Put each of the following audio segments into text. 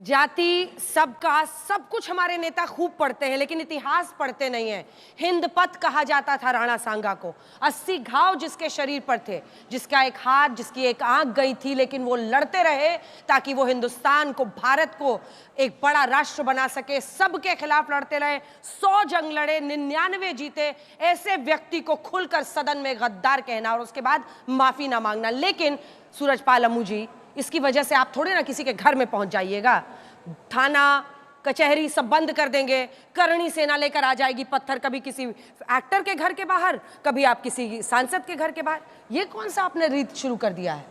जाति सबका सब कुछ हमारे नेता खूब पढ़ते हैं, लेकिन इतिहास पढ़ते नहीं हैं। हिंदपत कहा जाता था राणा सांगा को। 80 घाव जिसके शरीर पर थे, जिसका एक हाथ, जिसकी एक आंख गई थी, लेकिन वो लड़ते रहे ताकि वो हिंदुस्तान को, भारत को एक बड़ा राष्ट्र बना सके। सबके खिलाफ लड़ते रहे, 100 जंग लड़े, 99 जीते। ऐसे व्यक्ति को खुलकर सदन में गद्दार कहना और उसके बाद माफी ना मांगना। लेकिन सूरजपाल अम्मू जी, इसकी वजह से आप थोड़े ना किसी के घर में पहुंच जाइएगा। थाना कचहरी सब बंद कर देंगे, करणी सेना लेकर आ जाएगी पत्थर, कभी किसी एक्टर के घर के बाहर, कभी आप किसी सांसद के घर के बाहर। ये कौन सा आपने रीत शुरू कर दिया है?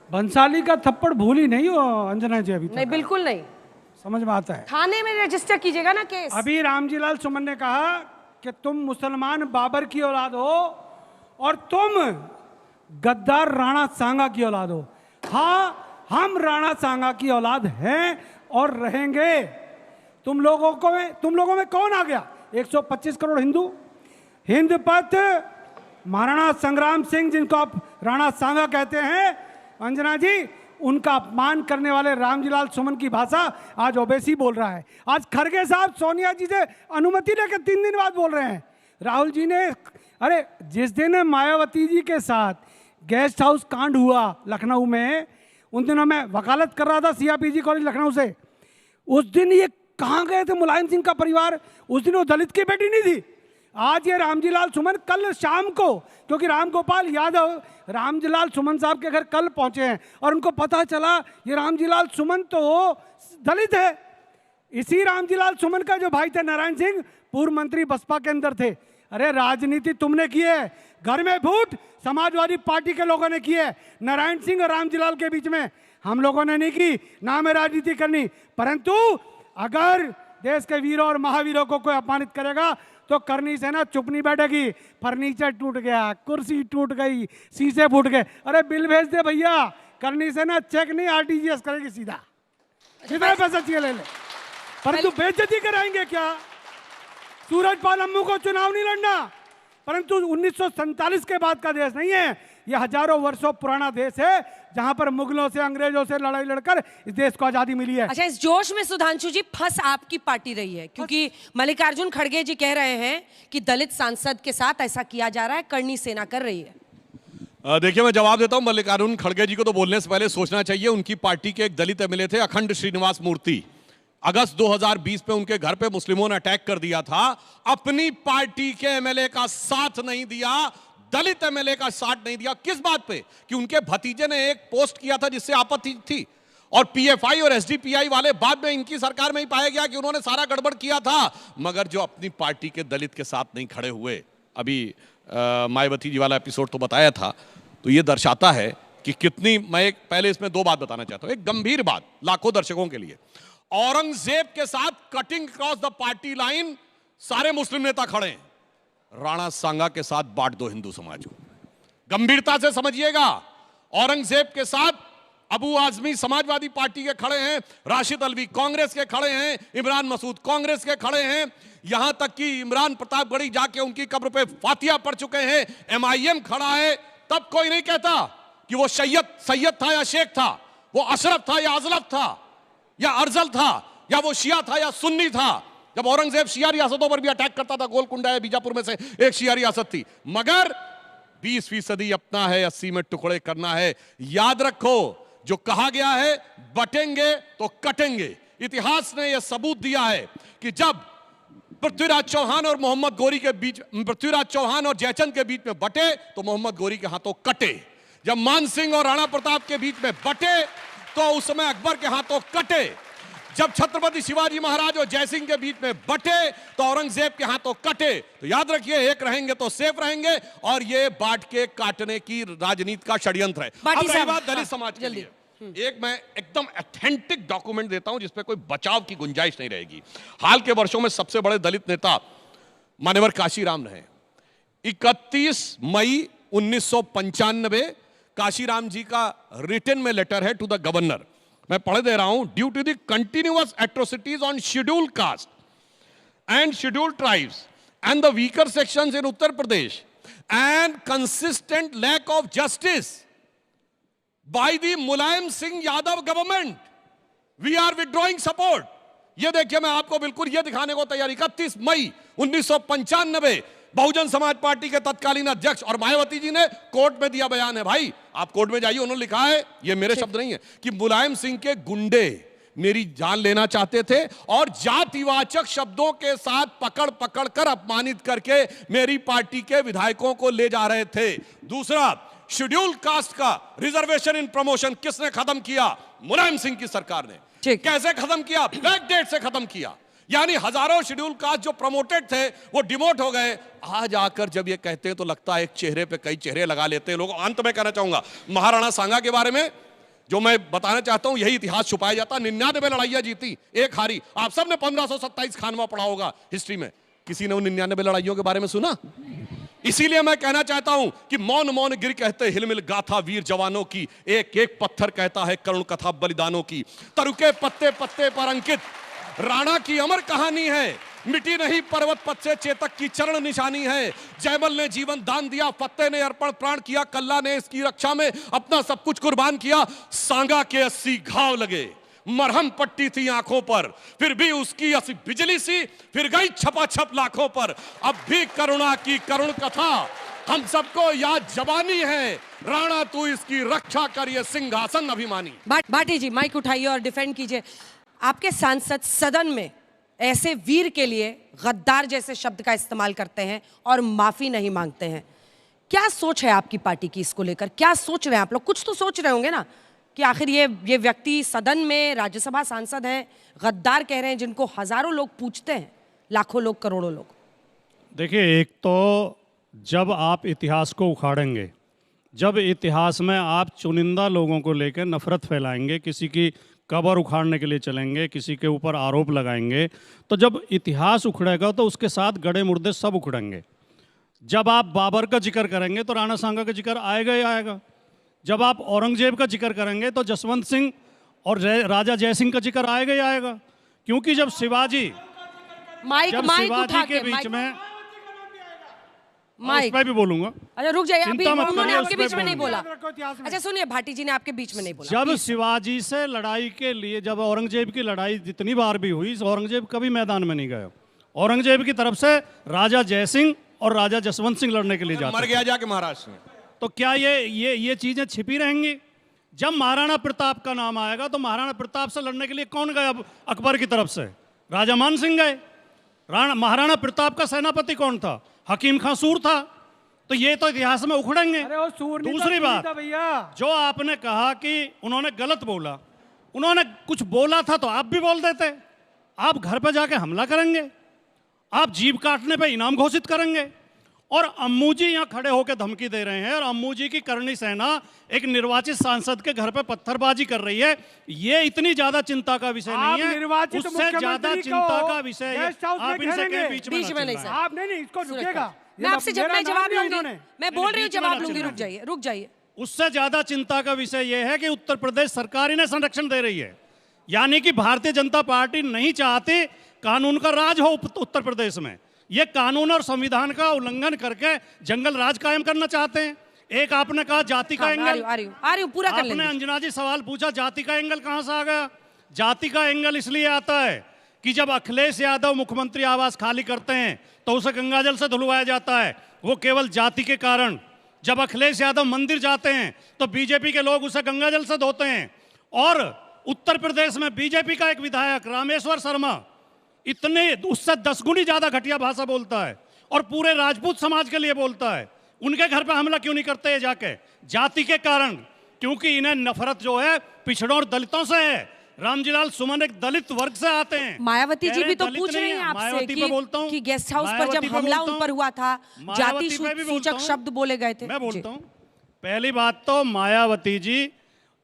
बंसाली का थप्पड़ भूली नहीं हो अंजना जी अभी तक? नहीं, बिल्कुल नहीं। समझ में आता है। थाने में रजिस्टर कीजिएगा ना केस। अभी रामजीलाल सुमन ने कहा कि तुम मुसलमान बाबर की औलाद हो और तुम गद्दार राणा सांगा की औलाद हो। हाँ, हम राणा सांगा की औलाद हैं और रहेंगे। तुम लोगों में कौन आ गया? 125 करोड़ हिंदू। हिंदपत महाराणा संग्राम सिंह, जिनको आप राणा सांगा कहते हैं, अंजना जी, उनका अपमान करने वाले रामजीलाल सुमन की भाषा आज ओवैसी बोल रहा है। आज खड़गे साहब सोनिया जी से अनुमति लेकर 3 दिन बाद बोल रहे हैं। राहुल जी ने, अरे जिस दिन मायावती जी के साथ गेस्ट हाउस कांड हुआ लखनऊ में, उन दिनों मैं वकालत कर रहा था सीआरपीजी कॉलेज लखनऊ से। उस दिन ये कहाँ गए थे मुलायम सिंह का परिवार? उस दिन वो दलित की बेटी नहीं थी। आज ये रामजीलाल सुमन कल शाम को, क्योंकि रामगोपाल यादव रामजीलाल सुमन साहब के घर कल पहुंचे हैं और उनको पता चला ये रामजीलाल सुमन तो दलित है। इसी रामजीलाल सुमन का जो भाई थे नारायण सिंह, पूर्व मंत्री बसपा के अंदर थे। अरे राजनीति तुमने की है, घर में फूट समाजवादी पार्टी के लोगों ने की है। नारायण सिंह और रामजीलाल के बीच में हम लोगों ने नहीं की, ना हमें राजनीति करनी। परंतु अगर देश के वीरों और महावीरों को कोई अपमानित करेगा तो करनी सेना चुप नहीं बैठेगी। फर्नीचर टूट गया, कुर्सी टूट गई, शीशे फूट गए, अरे बिल भेज दे भैया। करनी सेना चेक नहीं आरटीजीएस करेगी, सीधा जितना पैसा चाहिए ले ले। परंतु बेइज्जती कराएंगे क्या? सूरजपाल अम्मू को चुनाव नहीं लड़ना। परंतु 1947 के बाद का देश नहीं है, यह हजारों वर्षों पुराना देश है, जहां पर मुगलों से, अंग्रेजों से लड़ाई लड़कर इस देश को आजादी मिली है। अच्छा, इस जोश में सुधांशु जी फंस आपकी पार्टी रही है, क्योंकि मल्लिकार्जुन खड़गे जी कह रहे हैं कि दलित सांसद के साथ ऐसा किया जा रहा है, करनी सेना कर रही है। देखिए, मैं जवाब देता हूं। मल्लिकार्जुन खड़गे जी को तो बोलने से पहले सोचना चाहिए। उनकी पार्टी के एक दलित एमएलए थे, अखंड श्रीनिवास मूर्ति। अगस्त 2020 में उनके घर पे मुस्लिमों ने अटैक कर दिया था। अपनी पार्टी के एमएलए का साथ नहीं दिया, दलित एमएलए का साथ नहीं दिया। किस बात पे? कि उनके भतीजे ने एक पोस्ट किया था जिससे आपत्ति थी, और पीएफआई और एसडीपीआई वाले बाद में इनकी सरकार में ही पाया गया कि उन्होंने सारा गड़बड़ किया था। मगर जो अपनी पार्टी के दलित के साथ नहीं खड़े हुए, अभी मायावती जी वाला एपिसोड तो बताया था, तो ये दर्शाता है कि कितनी। मैं पहले इसमें 2 बात बताना चाहता हूं, एक गंभीर बात लाखों दर्शकों के लिए। औरंगजेब के साथ cutting cross the party line सारे मुस्लिम नेता खड़े हैं। राणा सांगा के साथ बांट दो हिंदू समाज को। गंभीरता से समझिएगा। औरंगजेब के साथ अबू आजमी समाजवादी पार्टी के खड़े हैं, राशिद अलवी कांग्रेस के खड़े हैं, इमरान मसूद कांग्रेस के खड़े हैं, यहां तक कि इमरान प्रतापगढ़ी जाके उनकी कब्र पे फातिया पढ़ चुके हैं। एमआईएम खड़ा है। तब कोई नहीं कहता कि वो सैयद था या शेख था, वो अशरफ था या अजलफ था या अर्जल था, या वो शिया था या सुन्नी था। जब औरंगजेब शिया रियासतों पर भी अटैक करता था, गोलकुंडा या बीजापुर में से एक शिया रियासत थी। मगर 20% अपना है, 80 में टुकड़े करना है। याद रखो, जो कहा गया है बटेंगे तो कटेंगे। इतिहास ने यह सबूत दिया है कि जब पृथ्वीराज चौहान और मोहम्मद गोरी के बीच, पृथ्वीराज चौहान और जयचंद के बीच में बटे तो मोहम्मद गोरी के हाथों कटे। जब मान सिंह और राणा प्रताप के बीच में बटे तो उस समय अकबर के हाथों कटे। जब छत्रपति शिवाजी महाराज और जयसिंह के बीच में बटे तो औरंगजेब के हाथों कटे। तो याद रखिए, एक रहेंगे तो सेफ रहेंगे, और ये बांट के काटने की राजनीति का षड्यंत्र है। अब रही बात दलित समाज के लिए, एक मैं एकदम ऑथेंटिक डॉक्यूमेंट देता हूं जिसपे कोई बचाव की गुंजाइश नहीं रहेगी। हाल के वर्षों में सबसे बड़े दलित नेता मान्यवर काशीराम रहे। 31 मई 1995 काशीराम जी का रिटन में लेटर है टू द गवर्नर। मैं पढ़ दे रहा हूं। Due to the continuous atrocities on scheduled caste and scheduled tribes and the weaker sections in Uttar Pradesh and consistent lack of justice by the Mulayam Singh Yadav government, we are withdrawing support. ये देखिए, मैं आपको बिल्कुल ये दिखाने को तैयार, 31 मई 1995 Bahujan Samaj party के तत्कालीन अध्यक्ष और मायावती जी ने कोर्ट में दिया बयान है। भाई आप कोर्ट में जाइए, उन्होंने लिखा है, ये मेरे शब्द नहीं है, कि मुलायम सिंह के गुंडे मेरी जान लेना चाहते थे और जातिवाचक शब्दों के साथ पकड़ पकड़ कर अपमानित करके मेरी पार्टी के विधायकों को ले जा रहे थे। दूसरा, शेड्यूल कास्ट का रिजर्वेशन इन प्रमोशन किसने खत्म किया? मुलायम सिंह की सरकार ने। कैसे खत्म किया? बैकडेट से खत्म किया। यानी हजारों शेड्यूल कास्ट जो प्रमोटेड थे वो डिमोट हो गए। आज आकर जब ये कहते हैं तो लगता है एक चेहरे पे कई चेहरे लगा लेते हैं लोग। अंत में कहना चाहूंगा महाराणा सांगा के बारे में जो मैं बताना चाहता हूं, यही इतिहास छुपाया जाता। 99 लड़ाइयां जीती, एक हारी। आप सबने 1527 खानवा पढ़ा होगा हिस्ट्री में, किसी ने उन 99 लड़ाइयों के बारे में सुना? इसीलिए मैं कहना चाहता हूं कि मौन मौन गिर कहते हिलमिल गाथा वीर जवानों की, एक एक पत्थर कहता है करुण कथा बलिदानों की। तरुके पत्ते पत्ते पर अंकित राणा की अमर कहानी है, मिटी नहीं पर्वत पथ से चेतक की चरण निशानी है। जयमल ने जीवन दान दिया, फतेह ने अर्पण प्राण किया, कल्ला ने इसकी रक्षा में अपना सब कुछ कुर्बान किया। सांगा के 80 घाव लगे, मरहम पट्टी थी आंखों पर, फिर भी उसकी ऐसी बिजली सी फिर गई छपाछप लाखों पर। अब भी करुणा की करुण कथा हम सबको याद जवानी है, राणा तू इसकी रक्षा कर, ये सिंहासन अभिमानी। भाटी जी माइक उठाइए और डिफेंड कीजिए। आपके सांसद सदन में ऐसे वीर के लिए गद्दार जैसे शब्द का इस्तेमाल करते हैं और माफी नहीं मांगते हैं। क्या सोच है आपकी पार्टी की इसको लेकर? क्या सोच रहे हैं आप लोग? कुछ तो सोच रहे होंगे ना कि आखिर ये व्यक्ति सदन में राज्यसभा सांसद हैं, गद्दार कह रहे हैं जिनको हजारों लोग पूछते हैं, लाखों लोग, करोड़ों लोग। देखिए, एक तो जब आप इतिहास को उखाड़ेंगे, जब इतिहास में आप चुनिंदा लोगों को लेकर नफरत फैलाएंगे, किसी की कब्र उखाड़ने के लिए चलेंगे, किसी के ऊपर आरोप लगाएंगे, तो जब इतिहास उखड़ेगा तो उसके साथ गड़े मुर्दे सब उखड़ेंगे। जब आप बाबर का जिक्र करेंगे तो राणा सांगा का जिक्र आएगा ही आएगा। जब आप औरंगजेब का जिक्र करेंगे तो जसवंत सिंह और राजा जयसिंह का जिक्र आएगा ही आएगा। क्योंकि जब शिवाजी के बीच में, माइक मैं भी बोलूंगा। अच्छा रुक जाइए, अभी चिंता मत उन्होंने करिए, आपके उस पे बीच में नहीं बोला। बोलूंगा। अच्छा सुनिए, भाटी जी ने आपके बीच में नहीं बोला। जब शिवाजी से लड़ाई के लिए, जब औरंगजेब की लड़ाई जितनी बार भी हुई, औरंगजेब कभी मैदान में नहीं गया। औरंगजेब की तरफ से राजा जयसिंह और राजा जसवंत सिंह लड़ने के लिए जाते, मर गया जाके महाराष्ट्र में। तो क्या ये चीजें छिपी रहेंगी? जब महाराणा प्रताप का नाम आएगा तो महाराणा प्रताप से लड़ने के लिए कौन गया? अकबर की तरफ से राजा मान सिंह गए। महाराणा प्रताप का सेनापति कौन था? हकीम खां सूर था। तो ये तो इतिहास में उखड़ेंगे। दूसरी बात, जो आपने कहा कि उन्होंने गलत बोला, उन्होंने कुछ बोला था तो आप भी बोल देते। आप घर पे जाके हमला करेंगे, आप जीभ काटने पे इनाम घोषित करेंगे, और अम्मू जी यहाँ खड़े होकर धमकी दे रहे हैं, और अम्मू जी की करनी सेना एक निर्वाचित सांसद के घर पे पत्थरबाजी कर रही है। ये इतनी ज्यादा चिंता का विषय नहीं है, उससे ज्यादा चिंता का विषय है। आप इनसे कहीं बीच में नहीं, आप नहीं, इसको रुकेगा। मैं आपसे जब मैं जवाब लूंगी, मैं बोल रही हूँ जवाब लूंगी, रुक जाइए। उससे ज्यादा चिंता का विषय यह है कि उत्तर प्रदेश सरकार इन्हें संरक्षण दे रही है। यानी कि भारतीय जनता पार्टी नहीं चाहती कानून का राज हो उत्तर प्रदेश में। ये कानून और संविधान का उल्लंघन करके जंगल राज कायम करना चाहते हैं। एक आपने कहा जाति का एंगल, आ रही हूं, पूरा कर लेंगे। आपने अंजना जी सवाल पूछा जाति का एंगल कहां से आ गया? जाति का एंगल इसलिए आता है कि जब अखिलेश यादव मुख्यमंत्री आवास खाली करते हैं तो उसे गंगाजल से धुलवाया जाता है, वो केवल जाति के कारण। जब अखिलेश यादव मंदिर जाते हैं तो बीजेपी के लोग उसे गंगाजल से धोते हैं। और उत्तर प्रदेश में बीजेपी का एक विधायक रामेश्वर शर्मा इतने उससे 10 गुनी ज्यादा घटिया भाषा बोलता है और पूरे राजपूत समाज के लिए बोलता है। उनके घर पे हमला क्यों नहीं करते ये जाके? जाति के कारण, क्योंकि इन्हें नफरत जो है पिछड़ों और दलितों से है। रामजीलाल सुमन एक दलित वर्ग से आते हैं। मायावती जी भी तो पूछ रही हैं आपसे कि गेस्ट हाउस पर जब हमला उन पर हुआ था, जाति सूचक शब्द बोले गए थे। मैं बोलता हूँ, पहली बात तो मायावती जी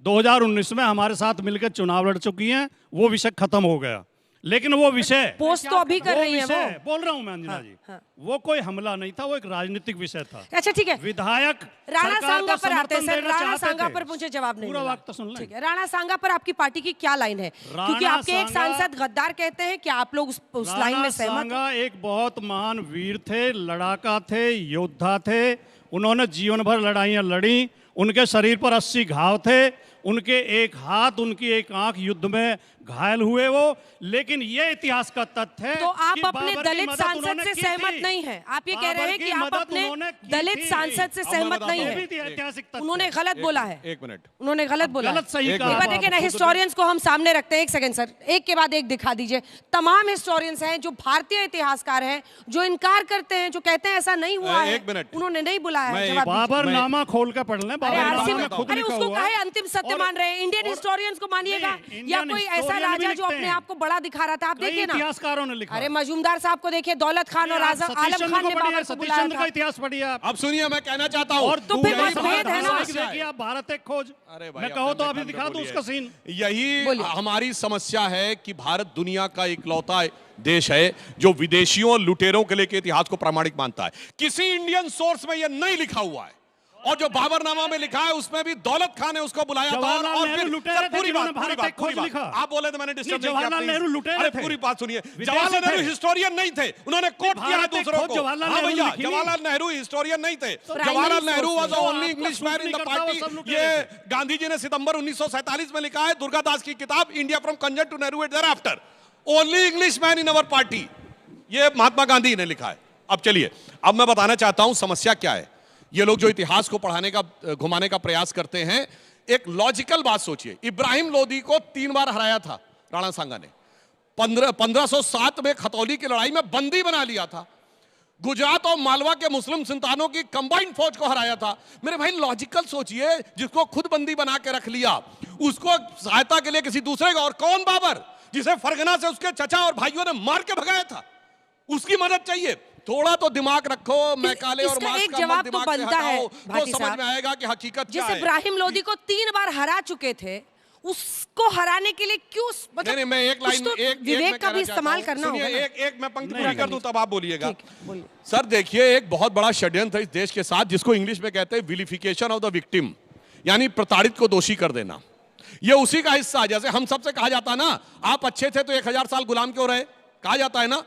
2019 में हमारे साथ मिलकर चुनाव लड़ चुकी हैं, वो विषय खत्म हो गया। लेकिन वो विषय पोस्ट तो अभी कर रही है वो। बोल रहा हूं मैं अंजना जी, वो कोई हमला नहीं था, वो एक राजनीतिक विषय था। अच्छा ठीक है, विधायक राणा सांगा पर आते हैं सर। राणा सांगा पर मुझे जवाब नहीं पूरा वक्त सुन लें। ठीक है, राणा सांगा पर आपकी पार्टी की क्या लाइन है? क्योंकि आपके एक सांसद गद्दार कहते हैं कि आप लोग उस लाइन में सहमत हैं? सांगा एक बहुत महान वीर थे, लड़ाका थे, योद्धा थे। उन्होंने जीवन भर लड़ाइयां लड़ी, उनके शरीर पर 80 घाव थे। उनके एक हाथ, उनकी एक आंख युद्ध में घायल हुए वो। लेकिन ये इतिहास का तथ्य है तो आप कि अपने बाबर की दलित मदद सांसद उन्होंने से की सहमत थी। नहीं है। आप ये कह रहे बाबर हैं की कि आप मदद अपने उन्होंने की दलित थी। सांसद से अब मैं सहमत बताता नहीं हूं। ये है। भी ऐतिहासिक तथ्य उन्होंने है। गलत बोला है। एक मिनट। उन्होंने गलत बोला गलत है। सही एक कहा। मिनट। एक बार देखिए ना, हिस्टोरियंस को हम सामने रखते हैं। एक सेकंड सर, एक के बाद एक दिखा दीजिए। तमाम हिस्टोरियंस हैं जो भारतीय इतिहासकार हैं जो इनकार करते हैं, जो कहते हैं ऐसा नहीं हुआ है। एक मिनट। उन्होंने नहीं बुलाया मैं है। एक जवाब दीजिए। बाबर मैं- नामा खोल कर पढ़ लें। अरे बाबर नामा में खुद अरे लिखा उसको हुआ काहे है। अंतिम सत्य और- मान रहे हैं? इंडियन और- हिस्टोरियंस को मानिएगा नहीं, या इंडियन कोई ऐसा हिस्टोरियन भी राजा जो लिखते अपने हैं। आप को बड़ा दिखा रहा था? आप कई देखिए ना, इतिहासकारों ने लिखा। अरे मजूमदार साहब को देखिए, दौलत खान और आलम खान ने बाबर को सतीश बुलाया चंद्र का था। इतिहास पढ़िए आप। अब सुनिए, मैं कहना चाहता हूं और तो फिर यही मतभेद है ना। समस्या देखिए आप भारत एक खोज। अरे भाई, मैं कहो तो अपने अभी बंद दिखा दूं बोलिए। उसका सीन। यही बोलिए। हमारी समस्या है कि भारत दुनिया का इकलौता देश है जो विदेशियों और लुटेरों के लिए के इतिहास को प्रामाणिक मानता है। किसी इंडियन सोर्स में यह नहीं लिखा हुआ है। और जो बाबरनामा में लिखा है उसमें भी दौलत खान ने उसको बुलाया था। जवाहरलाल और नेहरू फिर लुटेरे सर, थे पूरी जिन्होंने बात, भारत पूरी एक खोज बात। लिखा। आप बोले तो मैंने डिस्टर्ब नहीं, जवाहरलाल नेहरू लुटेरे अरे थे। पूरी बात सुनिए। विदेशी जवाहरलाल नेहरू थे। हिस्टोरियन नहीं थे, उन्होंने कोट किया है भारत एक दूसरों खोज को। जवाहरलाल हाँ नेहरू भैया, लिखी। जवाहरलाल नेहरू हिस्टोरियन नहीं थे। Primary Jawaharlal Nehru source was है। ओनली आपको English man in the suit नहीं करता, वो सब पार्टी। लुटेरे ये गांधी जी ने सितंबर 1947 में लिखा है, दुर्गादास की किताब India from Curzon to Nehru at there after. Only English man in our party, ये महात्मा गांधी ने लिखा है। अब चलिए, अब मैं बताना चाहता हूं समस्या क्या है। ये लोग जो इतिहास को पढ़ाने का, घुमाने का प्रयास करते हैं, एक लॉजिकल बात सोचिए। इब्राहिम लोदी को 3 बार हराया था राणा सांगा ने। 1507 में खतौली की लड़ाई में बंदी बना लिया था। गुजरात और मालवा के मुस्लिम संतानों की कंबाइंड फौज को हराया था। मेरे भाई लॉजिकल सोचिए, जिसको खुद बंदी बना के रख लिया, उसको सहायता के लिए किसी दूसरे का, और कौन बाबर जिसे फरगना से उसके चचा और भाइयों ने मार के भगाया था, उसकी मदद चाहिए। थोड़ा तो दिमाग रखो। मैकाले और इसका मार्क्स एक का जवाब मत तो दिमाग से बनता है, हटाओ, तो भाटी समझ साहब। में आएगा कि हकीकत क्या जिस है। इब्राहिम लोदी को 3 बार हरा चुके थे, उसको हराने के लिए क्यों? मतलब नहीं, मैं एक कुछ लाइन तो विवेक का भी इस्तेमाल करना होगा ना। एक मैं पंक्ति पूरी कर दूं तब आप बोलिएगा। ठीक है, बोलिए। सर देखिए, एक बहुत बड़ा षड्यंत्र है इस देश के साथ, जिसको इंग्लिश में कहते हैं विलिफिकेशन ऑफ द विक्टिम, यानी प्रताड़ित को दोषी कर देना। ये उसी का हिस्सा है। जैसे हम सबसे कहा जाता ना, आप अच्छे थे तो 1000 साल गुलाम क्यों रहे, कहा जाता है ना।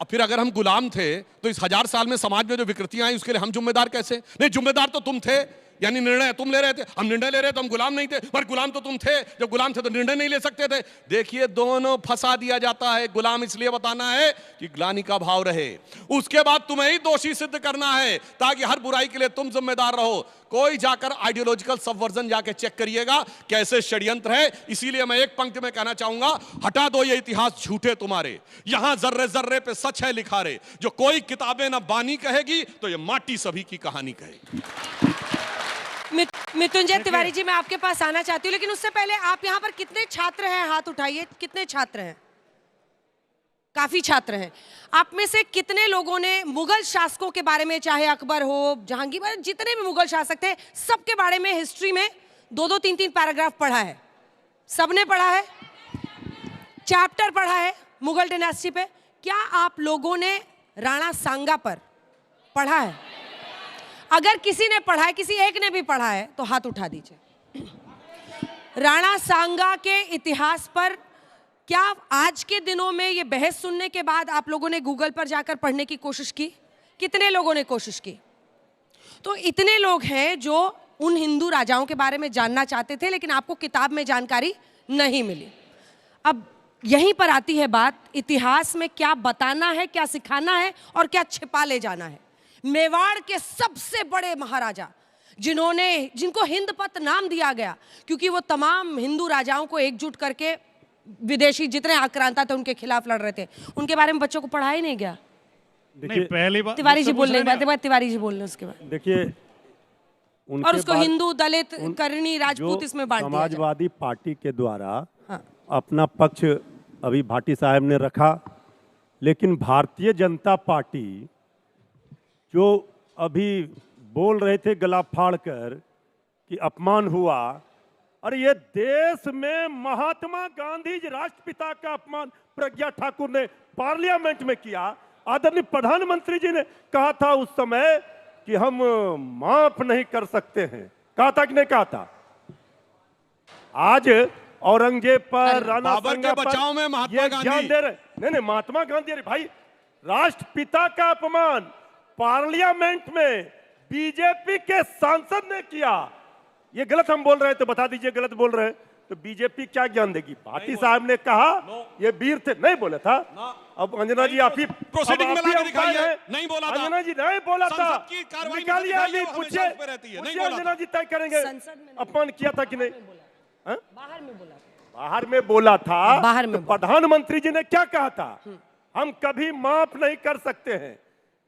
अब फिर अगर हम गुलाम थे तो इस 1000 साल में समाज में जो विकृतियां आई उसके लिए हम जिम्मेदार कैसे? नहीं, जिम्मेदार तो तुम थे, यानी निर्णय तुम ले रहे थे। हम निर्णय ले रहे तो हम गुलाम नहीं थे, पर गुलाम तो तुम थे। जब गुलाम थे तो निर्णय नहीं ले सकते थे। देखिए, दोनों फंसा दिया जाता है। गुलाम इसलिए बताना है कि ग्लानि का भाव रहे, उसके बाद तुम्हें ही दोषी सिद्ध करना है ताकि हर बुराई के लिए तुम जिम्मेदार रहो। कोई जाकर आइडियोलॉजिकल सबवर्जन जाके चेक करिएगा कैसे षड्यंत्र है। इसीलिए मैं एक पंक्ति में कहना चाहूंगा, हटा दो ये इतिहास झूठे तुम्हारे, यहां जर्रे जर्रे पे सच है लिखा रे। जो कोई किताबें ना बानी कहेगी तो ये माटी सभी की कहानी कहेगी। मृत्युंजय तिवारी जी, मैं आपके पास आना चाहती हूँ, लेकिन उससे पहले आप यहाँ पर कितने छात्र हैं? हाथ उठाइए। कितने छात्र हैं? काफी छात्र हैं। आप में से कितने लोगों ने मुगल शासकों के बारे में, चाहे अकबर हो, जहांगीर, जितने भी मुगल शासक थे, सबके बारे में हिस्ट्री में 2-2, 3-3 पैराग्राफ पढ़ा है? सबने पढ़ा है? चैप्टर पढ़ा है मुगल डायनेस्टी पे? क्या आप लोगों ने राणा सांगा पर पढ़ा है? अगर किसी ने पढ़ा है, किसी एक ने भी पढ़ा है, तो हाथ उठा दीजिए। राणा सांगा के इतिहास पर क्या आज के दिनों में ये बहस सुनने के बाद आप लोगों ने गूगल पर जाकर पढ़ने की कोशिश की? कितने लोगों ने कोशिश की? तो इतने लोग हैं जो उन हिंदू राजाओं के बारे में जानना चाहते थे, लेकिन आपको किताब में जानकारी नहीं मिली। अब यहीं पर आती है बात, इतिहास में क्या बताना है, क्या सिखाना है और क्या छिपा ले जाना है। मेवाड़ के सबसे बड़े महाराजा, जिनको हिंद पत नाम दिया गया, क्योंकि वो तमाम हिंदू राजाओं को एकजुट करके विदेशी जितने आक्रांता थे उनके खिलाफ लड़ रहे थे, उनके बारे में बच्चों को पढ़ाया ही नहीं गया। नहीं, पहली बार तिवारी जी बोलने के बाद तिवारी जी बोलने उसके बाद देखिए, और उसको हिंदू, दलित, करनी, राजपूत इसमें बांट दिया जाए। समाजवादी पार्टी के द्वारा हाँ। अपना पक्ष अभी भाटी साहब ने रखा, लेकिन भारतीय जनता पार्टी जो अभी बोल रहे थे गला फाड़ कर कि अपमान हुआ, और ये देश में महात्मा गांधी राष्ट्रपिता का अपमान प्रज्ञा ठाकुर ने पार्लियामेंट में किया। आदरणीय प्रधानमंत्री जी ने कहा था उस समय कि हम माफ नहीं कर सकते हैं, कहा था कि नहीं कहा था? आज औरंगजेब पर, राणा बाबर सांगा के बचाव में महात्मा ये गांधी। ज्ञान दे रहे, नहीं महात्मा गांधी, अरे भाई, राष्ट्रपिता का अपमान पार्लियामेंट में बीजेपी के सांसद ने किया। ये गलत हम बोल रहे हैं तो बता दीजिए गलत बोल रहे हैं, तो बीजेपी क्या ज्ञान देगी? भाटी साहब ने कहा ये वीर थे, नहीं बोला था। अब अंजना जी आप ही प्रोसीडिंग में लाके दिखाइए, नहीं बोला था। अंजना जी नहीं बोला था, संसद की कार्रवाई में निकालिए दिखाइए, अभी, वो पूछिए हमेशा उस पे रहती है, नहीं बोला अंजना था। जी तय करेंगे संसद में नहीं अपमान किया था कि नहीं? हाँ? बाहर में बोला बाहर में बोला था। बाहर में तो प्रधानमंत्री जी ने क्या कहा था? हम कभी माफ नहीं कर सकते हैं।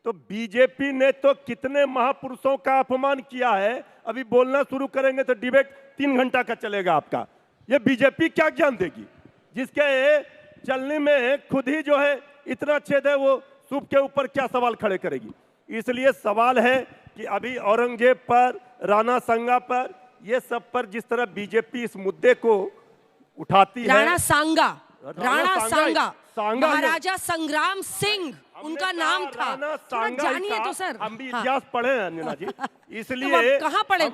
तो बीजेपी ने तो कितने महापुरुषों का अपमान किया है। अभी बोलना शुरू करेंगे तो डिबेट 3 घंटा का चलेगा आपका। ये बीजेपी क्या ज्ञान देगी जिसके चलने में खुद ही जो है इतना छेद है, वो सूप के ऊपर क्या सवाल खड़े करेगी? इसलिए सवाल है कि अभी औरंगजेब पर, राणा सांगा पर, ये सब पर जिस तरह बीजेपी इस मुद्दे को उठाती है। राणा सांगा, राणा सांगा सांगा, महाराजा संग्राम सिंह उनका नाम था। राणा थोड़ा सांगा ही जानिए था। तो सर। हम भी हाँ। इतिहास पढ़े हैं अंजना जी, तो इसलिए आप कहाँ पढ़े?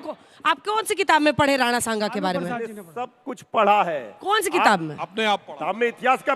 आप कौन सी किताब में पढ़े राणा सांगा के बारे में? सब कुछ पढ़ा है। कौन सी किताब में? अपने आप पढ़ा। हमने इतिहास का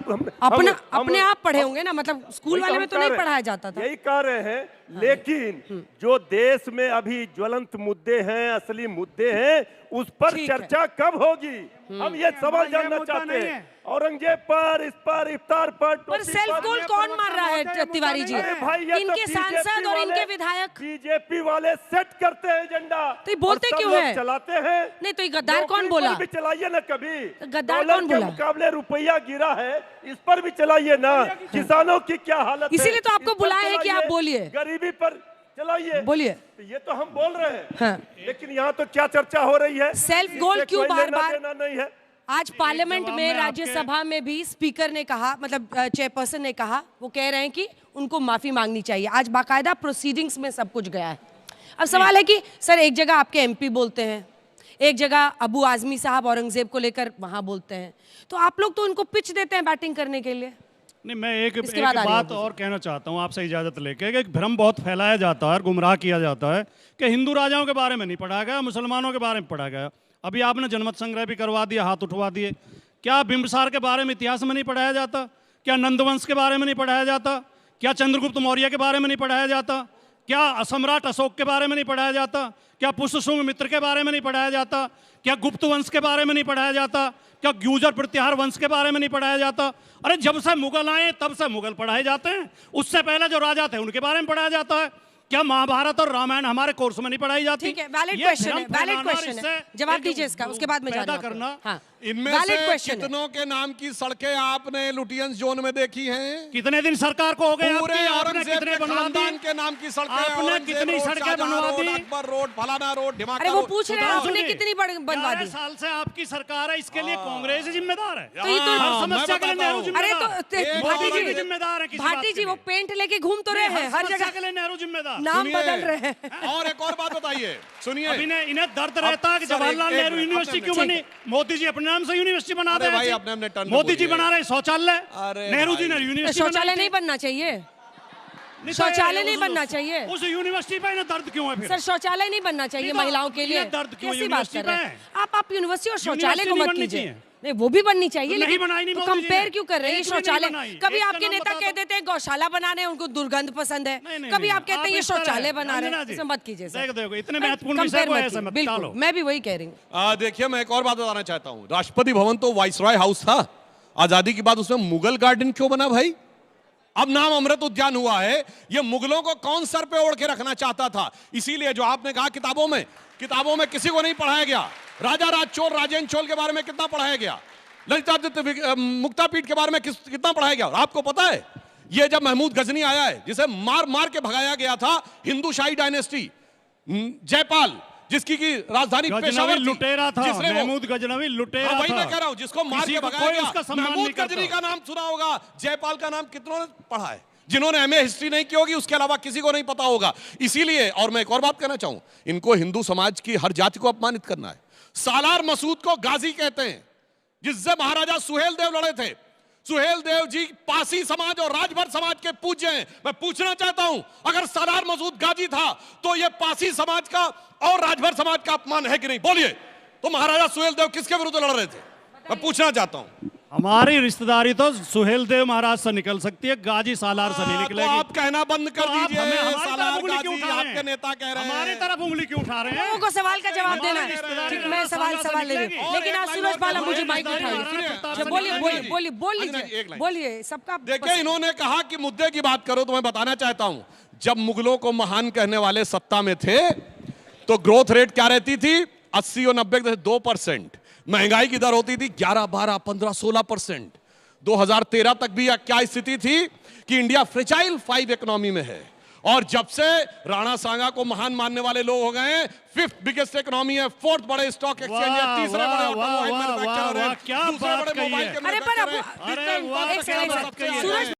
अपने आप पढ़े होंगे ना, मतलब स्कूल वाले में तो नहीं पढ़ाया जाता था। यही कह रहे हैं, लेकिन जो देश में अभी ज्वलंत मुद्दे हैं, असली मुद्दे हैं, उस पर ठीक है। चर्चा कब होगी? हम ये सवाल जानना मुद्दा चाहते नहीं हैं। है। औरंगजेब पर, इस पर, इफ्तार पर, पर टोपी सेल्फ पर, गोल ये कौन पर मार रहा है तिवारी जी? अरे भाई, ये तो इनके सांसद और इनके विधायक। बीजेपी वाले सेट करते हैं एजेंडा, तो ये बोलते और सब क्यों लोग हैं? चलाते हैं। नहीं तो ये गद्दार नौकरी कौन पर बोला? भी चलाइए ना कभी। तो गद्दार डॉलर कौन के बोला? मुकाबले रुपया गिरा है, इस पर भी चलाइए ना। किसानों की क्या हालत है, इसीलिए तो आपको इस पर बुलाया है कि चलाइए। आप बोलिए। गरीबी पर चलाइए। बोलिए। तो ये तो हम बोल रहे हैं, हाँ। लेकिन यहाँ तो क्या चर्चा हो रही है? सेल्फ इससे गोल क्यों कोई बार-बार? लेना देना नहीं है। आज पार्लियामेंट जवाब में, में राज्यसभा में भी स्पीकर ने कहा, मतलब चेयरपर्सन ने कहा, वो कह रहे हैं कि उनको माफी मांगनी चाहिए। आज बाकायदा प्रोसीडिंग्स में सब कुछ गया है। अब सवाल है कि सर एक जगह आपके एमपी बोलते हैं, एक जगह अबू आजमी साहब औरंगजेब को लेकर वहां बोलते हैं, तो आप लोग तो उनको पिच देते हैं बैटिंग करने के लिए। नहीं, मैं एक इसके बाद आ रही बात है और कहना चाहता हूँ आपसे इजाज़त लेके कि एक भ्रम बहुत फैलाया जाता है, गुमराह किया जाता है कि हिंदू राजाओं के बारे में नहीं पढ़ाया गया, मुसलमानों के बारे में पढ़ा गया। अभी आपने जनमत संग्रह भी करवा दिया, हाथ उठवा दिए। क्या बिंबिसार के बारे में इतिहास में नहीं पढ़ाया जाता? क्या नंदवंश के बारे में नहीं पढ़ाया जाता? क्या चंद्रगुप्त मौर्य के बारे में नहीं पढ़ाया जाता? क्या सम्राट अशोक के बारे में नहीं पढ़ाया जाता? क्या पुष्यशुंग मित्र के बारे में नहीं पढ़ाया जाता? क्या गुप्त वंश के बारे में नहीं पढ़ाया जाता? क्या गुर्जर प्रतिहार वंश के बारे में नहीं पढ़ाया जाता? अरे जब से मुगल आए तब से मुगल पढ़ाए जाते हैं, उससे पहले जो राजा थे उनके बारे में पढ़ाया जाता है। क्या महाभारत और रामायण हमारे कोर्स में नहीं पढ़ाई जाती? ठीक है, वैलिड ये क्वेश्चन है, भ्रम वैलिड फैलाना और क्वेश्चन इससे है। जवाब एक दीजिए इसका, उसके बाद में पैदा जाना करना। हाँ, इनमें वैलिड से क्वेश्चन है। कितनों के नाम की सड़कें आपने लुटियंस जोन में देखी हैं? कितने दिन सरकार को हो गए? पूरे आपने औरंगजेब कितने के बनवा खानदान दी? के नाम की सड़कें, आपने औरंगजेब कितनी रोड, सड़कें शाहजहां बनवा रोड, दी? अकबर रोड, फलाना रोड, ढिमाका अरे वो रोड। पूछ रहे हैं आपने सुनिए, कितनी बनवा 11 दी? साल से आपकी सरकार है, इसके लिए कांग्रेस ही जिम्मेदार है। तो ये तो हर मैं समस्या के लिए बताता नेहरू हूं। अरे जिम्मेदार। तो एक भाटी औरंगजेब जी, जिम्मेदार है किसी भाटी बात जी के वो लिए। पेंट लेके घूम तो रहे हैं हर समस्या जगह, के लिए नेहरू जिम्मेदार। नाम सुनिए, बदल रहे हैं। और एक और बात बताइए, सुनिए। अब इन्हें दर्द रहता है कि सर, जवाहरलाल एक नेहरू मिनट, यूनिवर्सिटी अपने- क्यों बनी? मोदी जी अपने नाम से यूनिवर्सिटी बना अरे दे भाई, ऐसे। अपने अपने टर्न पे मोदी जी बोलिए। बना रहे शौचालय, अरे नेहरू जी ने भाई। यूनिवर्सिटी शौचालय बनाई नहीं थी। बनना चाहिए, नहीं तो शौचालय उस- नहीं बनना चाहिए। उस यूनिवर्सिटी पे इन्हें दर्द क्यों है फिर? सर शौचालय नहीं बनना चाहिए नहीं तो महिलाओं के लिए, ये दर्द क्यों कैसी बात यूनिवर्सिटी कर रहे पे हैं है? आप यूनिवर्सिटी और शौचालय यूनिवर्सिटी को नहीं मत बननी कीजिए। चाहिए। नहीं वो भी बननी चाहिए, नहीं लेकिन बनाई नहीं तो मोदी जी कंपेयर ने। क्यों कर रहे हैं? ये एक भी नहीं शौचालय, बनाई। कभी एक का आपके नाम नेता बता कह दो। देते हैं गौशाला बना रहे हैं, उनको दुर्गंध पसंद है, नहीं, नहीं, कभी नहीं, आप कहते हैं ये इस तरह शौचालय है। बना रहे अंजना हैं। जी, ऐसे मत कीजिए सर। देखो, इतने महत्वपूर्ण विषय कंपेयर को मत ऐसे कीजिए, मत बिल्कुल, टालो। मैं भी वही कह रही हूँ। देखिए, मैं एक और बात बताना चाहता हूं। राष्ट्रपति भवन तो वाइसरॉय हाउस था आजादी के बाद, उसमें मुगल गार्डन क्यों बना भाई? अब नाम अमृत उद्यान हुआ है। ये मुगलों को कौन सर पे ओढ़ के रखना चाहता था? इसीलिए जो आपने कहा किताबों में किसी को नहीं पढ़ाया गया। राजा राज चोल, राजेंद्र चोल के बारे में कितना पढ़ाया गया? ललितादित्य मुक्तापीठ के बारे में कितना पढ़ाया गया? और आपको पता है, ये जब महमूद गजनी आया है, जिसे मार मार के भगाया गया था, हिंदू शाही डायनेस्टी, जयपाल, जिसकी की राजधानी पेशावर गजनवी थी, लुटेरा था, जिसने वो- महमूद गजनवी लुटेरा हाँ, वही था। मैं कह रहा हूं, जिसको मार किसी के को भगाया कोई गया। उसका सम्मान महमूद नहीं करता। गजनी का नाम सुना होगा, जयपाल का नाम कितनों ने पढ़ा है? जिन्होंने एमए हिस्ट्री नहीं की होगी, उसके अलावा किसी को नहीं पता होगा। इसीलिए, और मैं एक और बात कहना चाहूं, इनको हिंदू समाज की हर जाति को अपमानित करना है। सालार मसूद को गाजी कहते हैं, जिससे महाराजा सुहेल देव लड़े थे। सुहेल देव जी पासी समाज और राजभर समाज के पूज्य हैं। मैं पूछना चाहता हूं, अगर सालार मसूद गाजी था तो यह पासी समाज का और राजभर समाज का अपमान है कि नहीं? बोलिए। तो महाराजा सुहेल देव किसके विरुद्ध लड़ रहे थे? मैं पूछना चाहता हूं। हमारी रिश्तेदारी तो सुहेल देव महाराज से निकल सकती है, गाजी सालार से नहीं तो निकलेगी। आप कहना बंद कर तो आप दीजिए। हमें हमारी सालार तरफ उंगली क्यों गाजी उठा रहे आपके हैं? नेता कह रहे हैं। हमारी तरफ उंगली क्यों उठा रहे हैं? लोगों को सवाल का जवाब देना है। रिश्तेदारी ठीक, मैं सवाल ले रही हूँ, और लेकिन एक आज लाइन सूरज और बाला कहूँ, मुझे एक माइक लाइन उठाइए। सुनिए। अच्छा, बोलिए बोलिए बोलिए बोल एक लीजिए, लाइन। बोलिए सबका। देखिए, इन्होंने कहा कि मुद्दे की बात करो, तो मैं बताना चाहता हूं, जब मुगलों को महान कहने वाले सत्ता में थे तो ग्रोथ रेट क्या रहती थी? 80 और 90 से 2%। महंगाई की दर होती थी 11, 12, 15, 16%। 2013 तक भी क्या स्थिति थी कि इंडिया फ्रेजाइल 5 इकोनॉमी में है। और जब से राणा सांगा को महान मानने वाले लोग हो गए हैं, 5th बिगेस्ट इकोनॉमी है, 4th बड़े स्टॉक एक्सचेंज है, वाह, 3रे बड़े वाह, ऑटोमोबाइल वाह, मैन्युफैक्चरर वाह, है, क्या 2रे बात बड़े कही मोबाइल है। के अरे पर मैन्युफैक्चरर अब है। अरे वाह, एक क्या सेकंड, बात कही है। सूरज